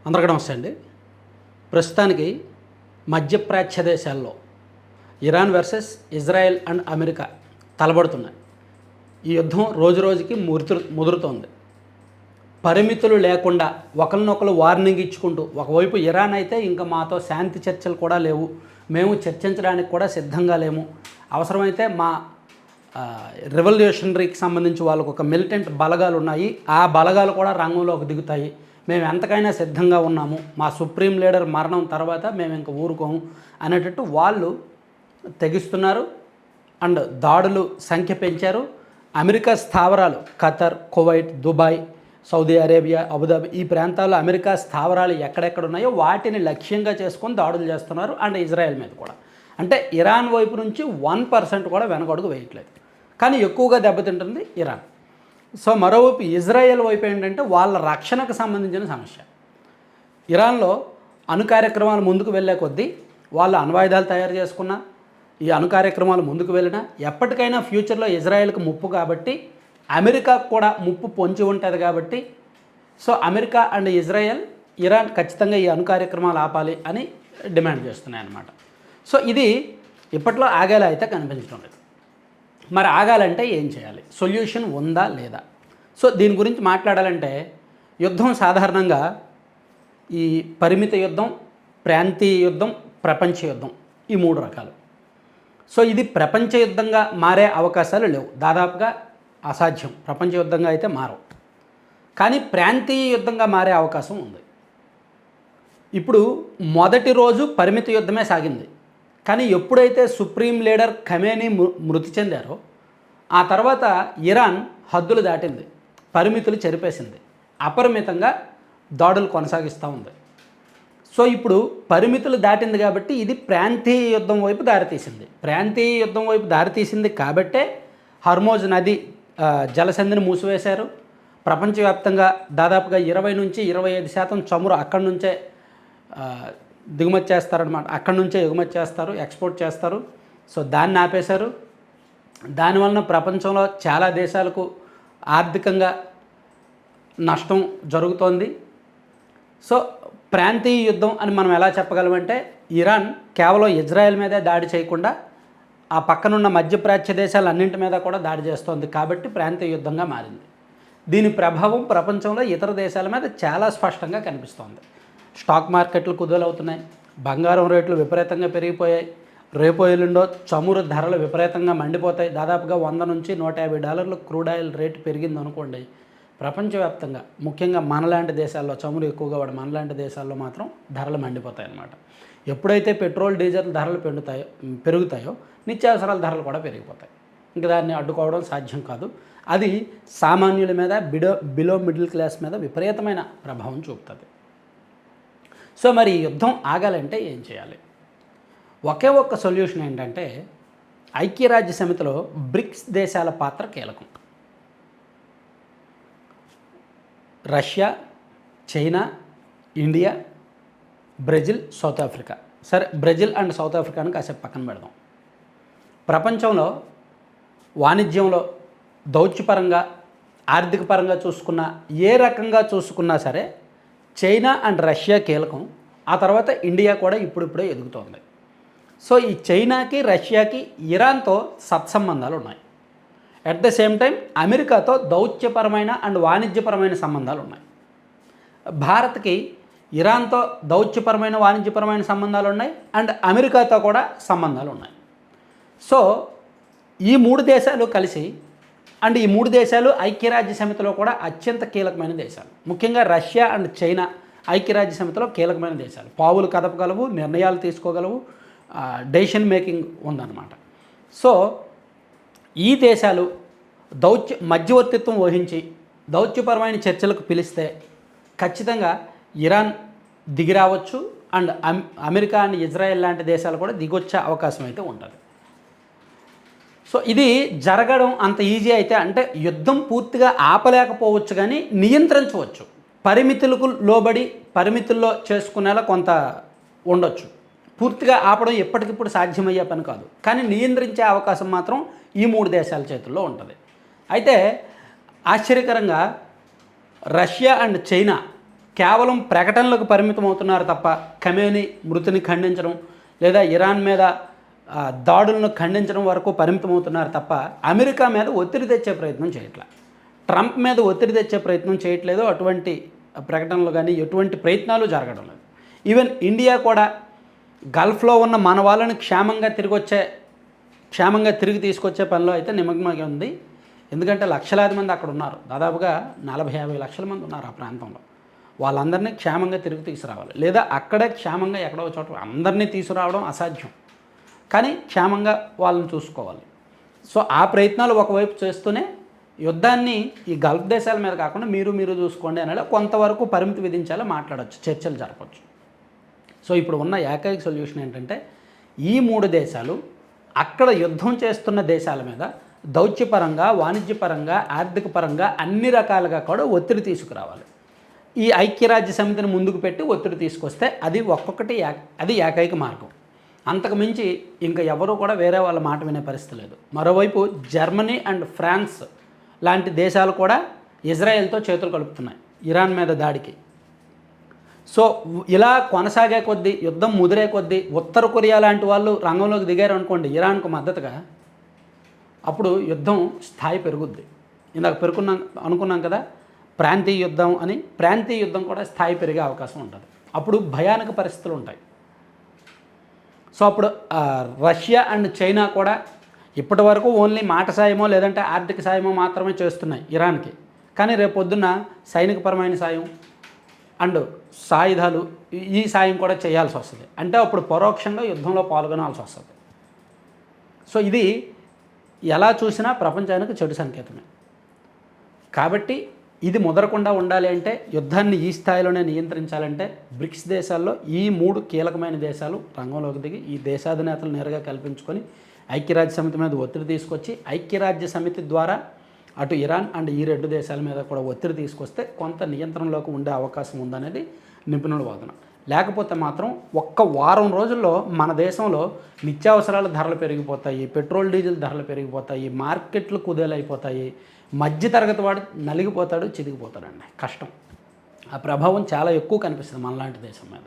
అందరికీ నమస్తే అండి. ప్రస్తుతానికి మధ్యప్రాచ్య దేశాల్లో Iran versus Israel and America తలబడుతున్నాయి. ఈ యుద్ధం రోజు రోజుకి ముదురుతోంది. పరిమితులు లేకుండా ఒకరినొకరు వార్నింగ్ ఇచ్చుకుంటూ, ఒకవైపు ఇరాన్ అయితే ఇంకా మాతో శాంతి చర్చలు కూడా లేవు, మేము చర్చించడానికి కూడా సిద్ధంగా లేము, అవసరమైతే మా రెవల్యూషనరీకి సంబంధించి వాళ్ళకు ఒక మిలిటెంట్ బలగాలు ఉన్నాయి, ఆ బలగాలు కూడా రంగంలోకి దిగుతాయి, మేము ఎంతకైనా సిద్ధంగా ఉన్నాము, మా సుప్రీం లీడర్ మరణం తర్వాత మేము ఇంకా ఊరుకోము అనేటట్టు వాళ్ళు తెగిస్తున్నారు. అండ్ దాడులు సంఖ్య పెంచారు. అమెరికా స్థావరాలు Qatar, Kuwait, Dubai, Saudi Arabia, Abu Dhabi ఈ ప్రాంతాల్లో అమెరికా స్థావరాలు ఎక్కడెక్కడ ఉన్నాయో వాటిని లక్ష్యంగా చేసుకొని దాడులు చేస్తున్నారు. అండ్ ఇజ్రాయెల్ మీద కూడా, అంటే ఇరాన్ వైపు నుంచి 1% కూడా వెనకడుగు వేయట్లేదు, కానీ ఎక్కువగా దెబ్బతింటుంది ఇరాన్. సో మరోవైపు ఇజ్రాయెల్ వైపు ఏంటంటే వాళ్ళ రక్షణకు సంబంధించిన సమస్య. ఇరాన్లో అణు కార్యక్రమాలు ముందుకు వెళ్ళే కొద్దీ వాళ్ళు అణ్వాయుధాలు తయారు చేసుకున్న ఈ అణు కార్యక్రమాలు ముందుకు వెళ్ళినా ఎప్పటికైనా ఫ్యూచర్లో ఇజ్రాయెల్కి ముప్పు కాబట్టి, అమెరికాకు కూడా ముప్పు పొంచి ఉంటుంది కాబట్టి, so America and Israel Iran ఖచ్చితంగా ఈ అణు కార్యక్రమాలు ఆపాలి అని డిమాండ్ చేస్తున్నాయి అన్నమాట. సో ఇది ఇప్పట్లో ఆగేలా అయితే కనిపించడం లేదు. మరి ఆగాలంటే ఏం చేయాలి, సొల్యూషన్ ఉందా లేదా? సో దీని గురించి మాట్లాడాలంటే యుద్ధం సాధారణంగా ఈ పరిమిత యుద్ధం, ప్రాంతీయ యుద్ధం, ప్రపంచ యుద్ధం ఈ 3 రకాలు. సో ఇది ప్రపంచ యుద్ధంగా మారే అవకాశాలు లేవు, దాదాపుగా అసాధ్యం. ప్రపంచ యుద్ధంగా అయితే మారవు, కానీ ప్రాంతీయ యుద్ధంగా మారే అవకాశం ఉంది. ఇప్పుడు మొదటి రోజు పరిమిత యుద్ధమే సాగింది, కానీ ఎప్పుడైతే సుప్రీం లీడర్ ఖమేనీ మృతి చెందారో ఆ తర్వాత ఇరాన్ హద్దులు దాటింది, పరిమితులు చెరిపేసింది, అపరిమితంగా దాడులు కొనసాగిస్తూ ఉంది. సో ఇప్పుడు పరిమితులు దాటింది కాబట్టి ఇది ప్రాంతీయ యుద్ధం వైపు దారితీసింది. ప్రాంతీయ యుద్ధం వైపు దారితీసింది కాబట్టే హర్మోజ్ నది జలసంధిని మూసివేశారు. ప్రపంచవ్యాప్తంగా దాదాపుగా 20 నుంచి 25% చమురు అక్కడి నుంచే దిగుమతి చేస్తారనమాట, అక్కడి నుంచే ఎగుమతి చేస్తారు, ఎక్స్పోర్ట్ చేస్తారు. సో దాన్ని ఆపేశారు. దానివలన ప్రపంచంలో చాలా దేశాలకు ఆర్థికంగా నష్టం జరుగుతోంది. సో ప్రాంతీయ యుద్ధం అని మనం ఎలా చెప్పగలమంటే, ఇరాన్ కేవలం ఇజ్రాయెల్ మీదే దాడి చేయకుండా ఆ పక్కనున్న మధ్యప్రాచ్య దేశాలన్నింటి మీద కూడా దాడి చేస్తోంది కాబట్టి ప్రాంతీయ యుద్ధంగా మారింది. దీని ప్రభావం ప్రపంచంలో ఇతర దేశాల మీద చాలా స్పష్టంగా కనిపిస్తోంది. స్టాక్ మార్కెట్లు కుదేలవుతున్నాయి, బంగారం రేట్లు విపరీతంగా పెరిగిపోయాయి, రేపో ఎల్లుండో చమురు ధరలు విపరీతంగా మండిపోతాయి. దాదాపుగా $100 నుంచి $150 క్రూడ్ ఆయిల్ రేటు పెరిగింది అనుకోండి. ప్రపంచవ్యాప్తంగా ముఖ్యంగా మనలాంటి దేశాల్లో, చమురు ఎక్కువగా వాడు మనలాంటి దేశాల్లో మాత్రం ధరలు మండిపోతాయి అన్నమాట. ఎప్పుడైతే పెట్రోల్, డీజిల్ ధరలు పెరుగుతాయో నిత్యావసరాల ధరలు కూడా పెరిగిపోతాయి. ఇంకా దాన్ని అడ్డుకోవడం సాధ్యం కాదు. అది సామాన్యుల మీద, బిలో మిడిల్ క్లాస్ మీద విపరీతమైన ప్రభావం చూపుతుంది. సో మరి ఈ యుద్ధం ఆగాలంటే ఏం చేయాలి? ఒకే ఒక్క సొల్యూషన్ ఏంటంటే, ఐక్యరాజ్య సమితిలో బ్రిక్స్ దేశాల పాత్ర కీలకం. Russia, China, India, Brazil, south Africa. సరే, బ్రెజిల్ అండ్ సౌత్ ఆఫ్రికాను కాసేపు పక్కన పెడదాం. ప్రపంచంలో వాణిజ్యంలో, దౌత్యపరంగా, ఆర్థిక పరంగా చూసుకున్నా, ఏ రకంగా చూసుకున్నా సరే చైనా అండ్ రష్యా కీలకం. ఆ తర్వాత ఇండియా కూడా ఇప్పుడిప్పుడే ఎదుగుతోంది. సో ఈ చైనాకి, రష్యాకి ఇరాన్తో సత్సంబంధాలు ఉన్నాయి. అట్ ద సేమ్ టైం అమెరికాతో దౌత్యపరమైన అండ్ వాణిజ్యపరమైన సంబంధాలు ఉన్నాయి. భారత్కి ఇరాన్తో దౌత్యపరమైన, వాణిజ్యపరమైన సంబంధాలు ఉన్నాయి, అండ్ అమెరికాతో కూడా సంబంధాలు ఉన్నాయి. సో ఈ 3 దేశాలు కలిసి, అండ్ ఈ 3 దేశాలు ఐక్యరాజ్య సమితిలో కూడా అత్యంత కీలకమైన దేశాలు. ముఖ్యంగా రష్యా అండ్ చైనా ఐక్యరాజ్య సమితిలో కీలకమైన దేశాలు. పావులు కదపగలవు, నిర్ణయాలు తీసుకోగలవు, డెసిషన్ మేకింగ్ ఉందన్నమాట. సో ఈ దేశాలు మధ్యవర్తిత్వం వహించి దౌత్యపరమైన చర్చలకు పిలిస్తే ఖచ్చితంగా ఇరాన్ దిగిరావచ్చు, అండ్ అమెరికా అండ్ ఇజ్రాయెల్ లాంటి దేశాలు కూడా దిగొచ్చే అవకాశం అయితే ఉంటుంది. సో ఇది జరగడం అంత ఈజీ అయితే, అంటే యుద్ధం పూర్తిగా ఆపలేకపోవచ్చు కానీ నియంత్రించవచ్చు. పరిమితులకు లోబడి పరిమితుల్లో చేసుకునేలా కొంత ఉండొచ్చు. పూర్తిగా ఆపడం ఎప్పటికిప్పుడు సాధ్యమయ్యే పని కాదు, కానీ నియంత్రించే అవకాశం మాత్రం ఈ 3 దేశాల చేతుల్లో ఉంటుంది. అయితే ఆశ్చర్యకరంగా రష్యా అండ్ చైనా కేవలం ప్రకటనలకు పరిమితం అవుతున్నారు తప్ప ఖమేనీ మృతిని ఖండించడం లేదా ఇరాన్ మీద దాడులను ఖండించడం వరకు పరిమితం అవుతున్నారు తప్ప అమెరికా మీద ఒత్తిడి తెచ్చే ప్రయత్నం చేయట్లేదు. ట్రంప్ మీద ఒత్తిడి తెచ్చే ప్రయత్నం చేయట్లేదు. అటువంటి ప్రకటనలు కానీ ఎటువంటి ప్రయత్నాలు జరగడం లేదు. ఈవెన్ ఇండియా కూడా గల్ఫ్లో ఉన్న మన వాళ్ళని క్షేమంగా తిరిగి తీసుకొచ్చే పనిలో అయితే నిమగ్నమై ఉంది. ఎందుకంటే లక్షలాది మంది అక్కడ ఉన్నారు. దాదాపుగా 40-50 లక్షల మంది ఉన్నారు ఆ ప్రాంతంలో. వాళ్ళందరినీ క్షేమంగా తిరిగి తీసుకురావాలి. లేదా అక్కడే క్షేమంగా ఎక్కడో చోట అందరినీ తీసుకురావడం అసాధ్యం, కానీ క్షేమంగా వాళ్ళని చూసుకోవాలి. సో ఆ ప్రయత్నాలు ఒకవైపు చేస్తూనే యుద్ధాన్ని ఈ గల్ఫ్ దేశాల మీద కాకుండా మీరు చూసుకోండి అనేది కొంతవరకు పరిమితి విధించాలో మాట్లాడవచ్చు, చర్చలు జరపచ్చు. సో ఇప్పుడు ఉన్న ఏకైక సొల్యూషన్ ఏంటంటే ఈ 3 దేశాలు అక్కడ యుద్ధం చేస్తున్న దేశాల మీద దౌత్యపరంగా, వాణిజ్యపరంగా, ఆర్థిక పరంగా అన్ని రకాలుగా కూడా ఒత్తిడి తీసుకురావాలి. ఈ ఐక్యరాజ్య సమితిని ముందుకు పెట్టి ఒత్తిడి తీసుకొస్తే అది ఏకైక మార్గం. అంతకు మించి ఇంకా ఎవరు కూడా వేరే వాళ్ళ మాట వినే పరిస్థితి లేదు. మరోవైపు జర్మనీ అండ్ ఫ్రాన్స్ లాంటి దేశాలు కూడా ఇజ్రాయెల్తో చేతులు కలుపుతున్నాయి ఇరాన్ మీద దాడికి. సో ఇలా కొనసాగే కొద్దీ, యుద్ధం ముదిరే కొద్దీ ఉత్తర కొరియా లాంటి వాళ్ళు రంగంలోకి దిగారు అనుకోండి ఇరాన్కు మద్దతుగా, అప్పుడు యుద్ధం స్థాయి పెరుగుద్ది. ఇందాక అనుకున్నాం కదా ప్రాంతీయ యుద్ధం అని. ప్రాంతీయ యుద్ధం కూడా స్థాయి పెరిగే అవకాశం ఉంటుంది. అప్పుడు భయానక పరిస్థితులు ఉంటాయి. సో అప్పుడు రష్యా అండ్ చైనా కూడా ఇప్పటి వరకు ఓన్లీ మాట సాయమో లేదంటే ఆర్థిక సాయమో మాత్రమే చేస్తున్నాయి ఇరాన్కి. కానీ రేపు పొద్దున్న సైనికపరమైన సాయం అండ్ సాయుధాలు ఈ సాయం కూడా చేయాల్సి వస్తుంది. అంటే అప్పుడు పరోక్షంగా యుద్ధంలో పాల్గొనాల్సి వస్తుంది. సో ఇది ఎలా చూసినా ప్రపంచానికి చెడు సంకేతమే. కాబట్టి ఇది ముదరకుండా ఉండాలి అంటే, యుద్ధాన్ని ఈ స్థాయిలోనే నియంత్రించాలంటే బ్రిక్స్ దేశాల్లో ఈ 3 కీలకమైన దేశాలు రంగంలోకి దిగి ఈ దేశాధినేతలు నేరుగా కల్పించుకొని ఐక్యరాజ్య సమితి మీద ఒత్తిడి తీసుకొచ్చి ఐక్యరాజ్య సమితి ద్వారా అటు ఇరాన్ అండ్ ఈ 2 దేశాల మీద కూడా ఒత్తిడి తీసుకొస్తే కొంత నియంత్రణలోకి ఉండే అవకాశం ఉందనేది నిపుణుల వాదన. లేకపోతే మాత్రం ఒక్క వారం రోజుల్లో మన దేశంలో నిత్యావసరాల ధరలు పెరిగిపోతాయి, పెట్రోల్ డీజిల్ ధరలు పెరిగిపోతాయి, మార్కెట్లు కుదేలైపోతాయి, మధ్యతరగతి వాడు నలిగిపోతాడు, చిదిగిపోతాడండి. కష్టం. ఆ ప్రభావం చాలా ఎక్కువ కనిపిస్తుంది మనలాంటి దేశం మీద.